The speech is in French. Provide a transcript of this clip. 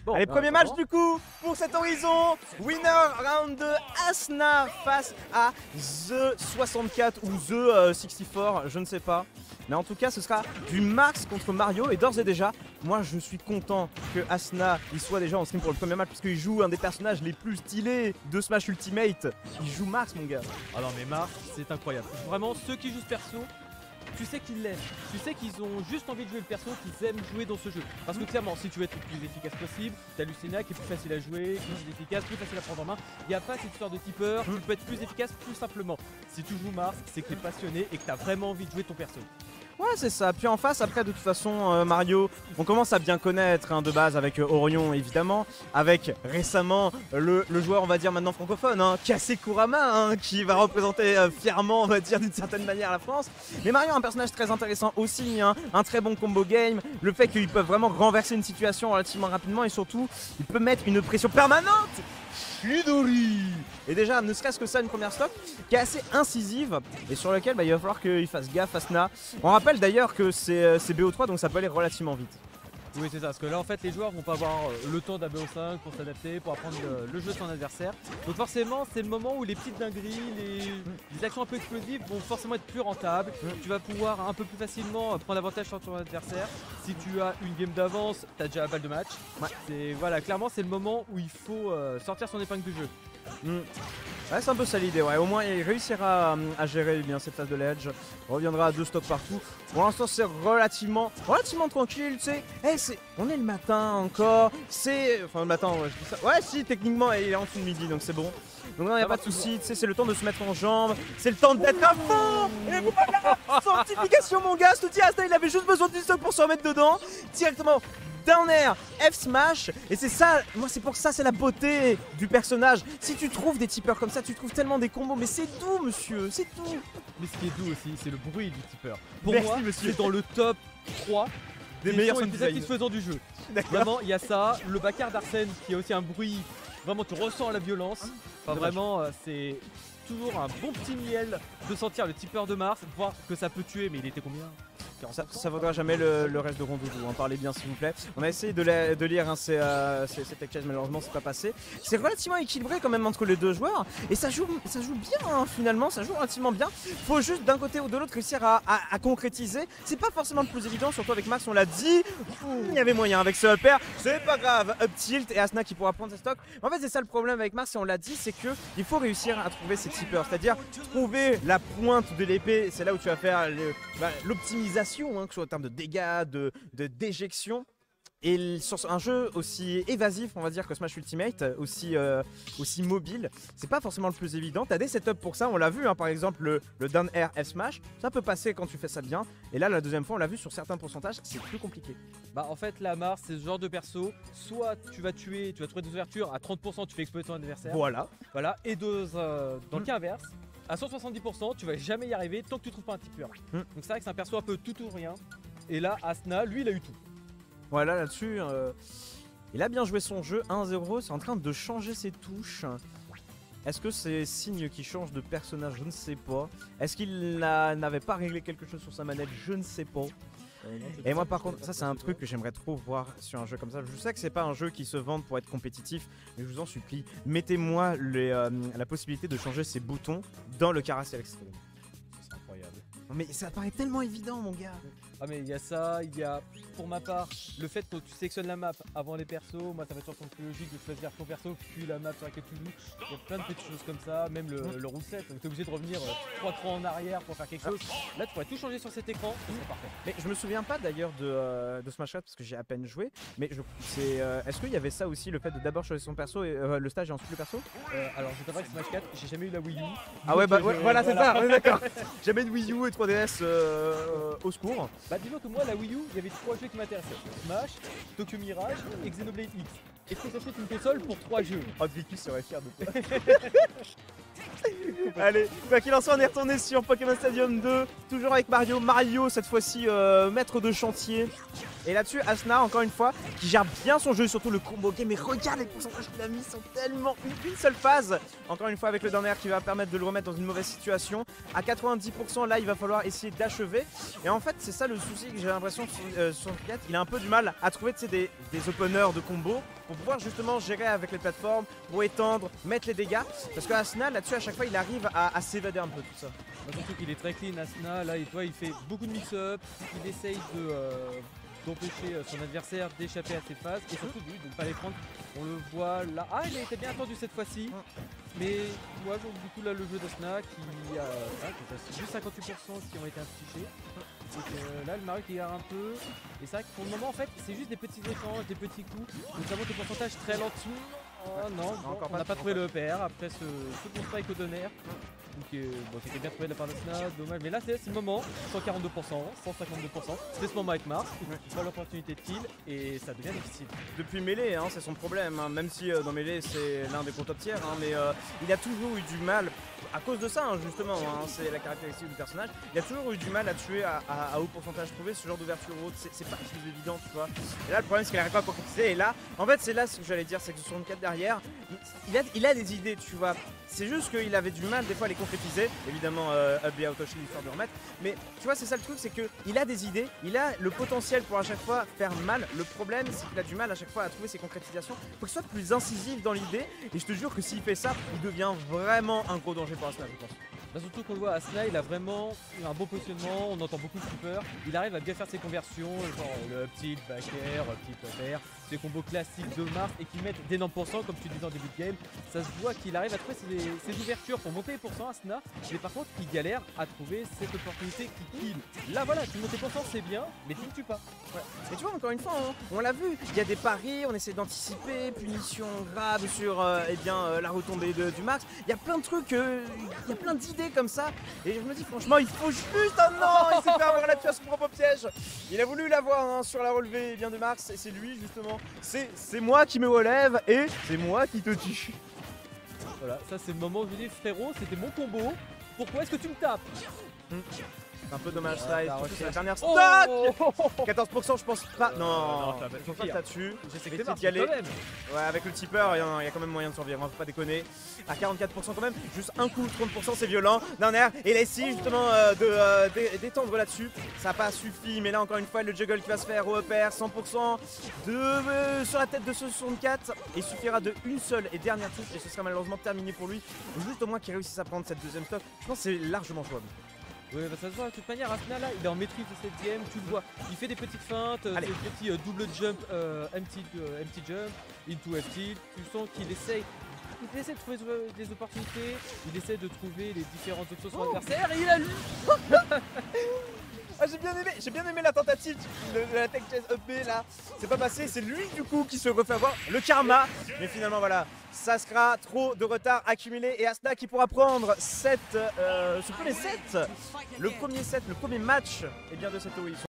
Bon, Allez, premier match bon. du coup pour cet horizon. Winner round 2, Asna face à The 64 ou The 64, je ne sais pas. Mais en tout cas, ce sera du Marx contre Mario. Et d'ores et déjà, moi je suis content que Asna il soit déjà en stream pour le premier match, parce qu'il joue un des personnages les plus stylés de Smash Ultimate. Il joue Marx, mon gars. Ah non mais Marx, c'est incroyable. Vraiment, ceux qui jouent ce perso, tu sais qu'ils l'aiment. Tu sais qu'ils ont juste envie de jouer le perso, qu'ils aiment jouer dans ce jeu. Parce que clairement, si tu veux être le plus efficace possible, t'as Lucina qui est plus facile à jouer, plus efficace, plus facile à prendre en main. Il n'y a pas cette histoire de tipeur, tu peux être plus efficace plus simplement. Si tu joues Marx, c'est que t'es passionné et que t'as vraiment envie de jouer ton perso. Ouais, c'est ça. Puis en face, après, de toute façon, Mario, on commence à bien connaître de base avec Orion, évidemment. Avec récemment le joueur, on va dire maintenant francophone, Kase Kurama, qui va représenter fièrement, on va dire d'une certaine manière, la France. Mais Mario, un personnage très intéressant aussi, un très bon combo game. Le fait qu'il peut vraiment renverser une situation relativement rapidement et surtout, il peut mettre une pression permanente. Chidori. Et déjà, ne serait-ce que ça, une première stock qui est assez incisive et sur laquelle il va falloir qu'il fasse gaffe, Asna. On rappelle d'ailleurs que c'est BO3, donc ça peut aller relativement vite. Oui c'est ça, parce que là en fait les joueurs vont pas avoir le temps d'un BO5 pour s'adapter, pour apprendre le jeu de son adversaire. Donc forcément c'est le moment où les petites dingueries, les actions un peu explosives vont forcément être plus rentables. Tu vas pouvoir un peu plus facilement prendre avantage sur ton adversaire. Si tu as une game d'avance, tu as déjà la balle de match. Ouais. Voilà, clairement c'est le moment où il faut sortir son épingle du jeu. Ouais, c'est un peu ça l'idée, ouais. Au moins il réussira à gérer bien cette phase de l'edge. Reviendra à 2 stocks partout. Pour l'instant c'est relativement tranquille, tu sais. On est le matin encore. Enfin le matin, ouais, je dis ça. Ouais si, techniquement il est en dessous de midi, donc c'est bon. Donc non, il n'y a pas de souci, tu sais, c'est le temps de se mettre en jambes, c'est le temps d'être à fond. Et voilà, sanctification mon gars, je te dis, Asta il avait juste besoin d'une stock pour se remettre dedans. Directement down air, F smash. Et c'est ça, moi c'est pour ça, c'est la beauté du personnage. Si tu trouves des tipeurs comme ça, tu trouves tellement des combos, mais c'est doux monsieur, c'est doux. Mais ce qui est doux aussi, c'est le bruit du tipeur. Pour Merci, moi, monsieur. c'est dans le top 3 Des meilleurs sons les sound plus design. satisfaisants du jeu. D'accord. Vraiment, il y a ça, le bacard d'Arsène qui a aussi un bruit, vraiment tu ressens la violence. Enfin vraiment, c'est toujours un bon petit miel de sentir le tipeur de Mars, voir que ça peut tuer, mais il était combien? Ça vaudra jamais le reste de Rondoudou, parlez bien s'il vous plaît. On a essayé de lire ces tech chats, malheureusement c'est pas passé. C'est relativement équilibré quand même entre les deux joueurs et ça joue bien finalement, ça joue relativement bien. Faut juste d'un côté ou de l'autre réussir à concrétiser. C'est pas forcément le plus évident, surtout avec Max on l'a dit. Il y avait moyen avec ce up air, c'est pas grave, up tilt et Asna qui pourra prendre ses stocks. En fait c'est ça le problème avec Max et on l'a dit, c'est que il faut réussir à trouver ses tipeurs, c'est-à-dire trouver la pointe de l'épée, c'est là où tu vas faire l'optimisation. Que ce soit en termes de dégâts, de déjection. Et sur un jeu aussi évasif, on va dire, que Smash Ultimate, aussi mobile, c'est pas forcément le plus évident. T'as des setups pour ça, on l'a vu, par exemple le down air F smash, ça peut passer quand tu fais ça bien. Et là, la deuxième fois, on l'a vu sur certains pourcentages, c'est plus compliqué. Bah en fait, la Mars, c'est ce genre de perso, soit tu vas trouver des ouvertures à 30%, tu fais exploser ton adversaire. Voilà. Et dans le cas inverse, à 170%, tu vas jamais y arriver tant que tu trouves pas un tipeur. Donc c'est vrai que c'est un perso un peu tout ou rien. Et là, Asna, lui, il a eu tout. Voilà, là-dessus, il a bien joué son jeu. 1-0, c'est en train de changer ses touches. Est-ce que c'est signe qu'il change de personnage? Je ne sais pas. Est-ce qu'il n'avait pas réglé quelque chose sur sa manette? Je ne sais pas. Et moi par contre, ça c'est un truc que j'aimerais trop voir sur un jeu comme ça. Je sais que c'est pas un jeu qui se vante pour être compétitif, mais je vous en supplie, mettez-moi la possibilité de changer ces boutons dans le Carousel Extreme. C'est incroyable. Mais ça paraît tellement évident mon gars. Ah mais il y a ça, il y a pour ma part le fait que tu sélectionnes la map avant les persos, moi ça va toujours plus logique de choisir ton perso puis la map sur laquelle tu joues. Il y a plein de petites choses comme ça, même le roulset, donc tu es obligé de revenir 3 crans en arrière pour faire quelque chose. Là tu pourrais tout changer sur cet écran, ça serait parfait. Mais je me souviens pas d'ailleurs de Smash Cut parce que j'ai à peine joué, mais est-ce qu'il y avait ça aussi, le fait de d'abord choisir son perso et le stage et ensuite le perso? Alors je t'avoue que Smash 4, j'ai jamais eu la Wii U. Ah ouais bah voilà c'est ça, on est d'accord. Jamais de Wii U et 3DS au secours. Bah dis-moi que moi la Wii U, il y avait 3 jeux qui m'intéressaient. Smash, Tokyo Mirage et Xenoblade X. Est-ce que ça serait une console pour 3 jeux? Oh Vicky serait fier de toi. Allez, quoi qu'il en soit, on est retourné sur Pokémon Stadium 2, toujours avec Mario. Mario cette fois-ci maître de chantier. Et là-dessus, Asna, encore une fois, qui gère bien son jeu, surtout le combo game. Mais regarde les pourcentages qu'il a mis, sont tellement une seule phase. Encore une fois, avec le down air qui va permettre de le remettre dans une mauvaise situation. À 90%, là, il va falloir essayer d'achever. Et en fait, c'est ça le souci que j'ai l'impression sur Piat. Il a un peu du mal à trouver des openers de combo pour pouvoir justement gérer avec les plateformes, pour étendre, mettre les dégâts. Parce que Asna, là-dessus, à chaque fois, il arrive à s'évader un peu tout ça. Surtout qu'il est très clean, Asna. Là, il fait beaucoup de mix-up. Il essaye d'empêcher son adversaire d'échapper à ses phases et surtout lui de ne pas les prendre. On le voit là. Ah, il a été bien attendu cette fois-ci. Mais moi, du coup, là, le jeu d'Asna qui a juste 58% qui ont été affichés. Donc là, le Mario qui garde un peu. Et c'est vrai que pour le moment, en fait, c'est juste des petits échanges, des petits coups. Donc ça monte au pourcentage très lentement. Oh non, on n'a pas trouvé le EPR après ce bon spike au donner. Donc bon, c'était bien trouvé de la part d'Asna, dommage. Mais là, c'est le moment, 142%, 152%. C'est ce moment avec Mars, il prend l'opportunité de kill et ça devient difficile. Depuis Melee, hein, c'est son problème, hein, même si dans Melee c'est l'un des gros top tiers, hein, mais il a toujours eu du mal, à cause de ça hein, justement, hein, c'est la caractéristique du personnage, il a toujours eu du mal à tuer à haut pourcentage trouvé ce genre d'ouverture haute, c'est pas plus évident tu vois. Et là le problème c'est qu'il n'arrive pas à concrétiser et là, en fait c'est là ce que j'allais dire, c'est que 64 derrière, il a des idées tu vois. C'est juste qu'il avait du mal des fois à les concrétiser, évidemment Up et Autoshield histoire de remettre, mais tu vois c'est ça le truc, c'est qu'il a des idées, il a le potentiel pour à chaque fois faire mal, le problème c'est qu'il a du mal à chaque fois à trouver ses concrétisations, il faut qu'il soit plus incisif dans l'idée, et je te jure que s'il fait ça, il devient vraiment un gros danger pour Asna je pense. Bah surtout qu'on le voit, Asna il a vraiment un bon positionnement, on entend beaucoup de creeper, il arrive à bien faire ses conversions, genre le petit back air, petit air, ces combos classiques de Mars et qui mettent d'énormes pourcents comme tu disais en début de game. Ça se voit qu'il arrive à trouver ses ouvertures pour monter les pourcents Asna, mais par contre il galère à trouver cette opportunité qui kill. Là voilà, tu montes les pourcents c'est bien, mais tu ne tues pas. Ouais. Et tu vois encore une fois, hein, on l'a vu, il y a des paris, on essaie d'anticiper, punition grave sur la retombée du max, il y a plein de trucs, il y a plein d'idées comme ça, et je me dis franchement il faut juste, oh non, il s'est fait avoir là-dessus à son propre piège, il a voulu l'avoir hein, sur la relevée bien de Max, et c'est lui justement, c'est moi qui me relève et c'est moi qui te tue. Voilà, ça c'est le moment où je dis frérot, c'était mon combo, pourquoi est-ce que tu me tapes? C'est un peu dommage ça, c'est la dernière oh stack. 14% je pense pas, non, je pense pas que là-dessus. J'essaie d'y aller. Ouais, avec le tipper, il y a quand même moyen de survivre, hein, faut pas déconner. À 44% quand même, juste un coup, 30% c'est violent, d'un air, et là ici justement d'étendre là-dessus, ça n'a pas suffi, mais là encore une fois le juggle qui va se faire au EPR, 100% sur la tête de ce 64, et il suffira de une seule et dernière touche, et ce sera malheureusement terminé pour lui, juste au moins qu'il réussisse à prendre cette deuxième stock, je pense que c'est largement jouable. Oui, bah ça se voit de toute manière, Asna là, il est en maîtrise de cette game, tu le vois, il fait des petites feintes, des petits double jump, empty jump, into FT, tu sens qu'il essaye de trouver des opportunités, il essaie de trouver les différentes options sur l'adversaire et il a lu. Ah, j'ai bien aimé la tentative de la tech chase EP là, c'est pas passé, c'est lui du coup qui se refait avoir le karma, mais finalement voilà, ça sera trop de retard accumulé et Asna qui pourra prendre ce premier set, le premier match et bien de cette OI.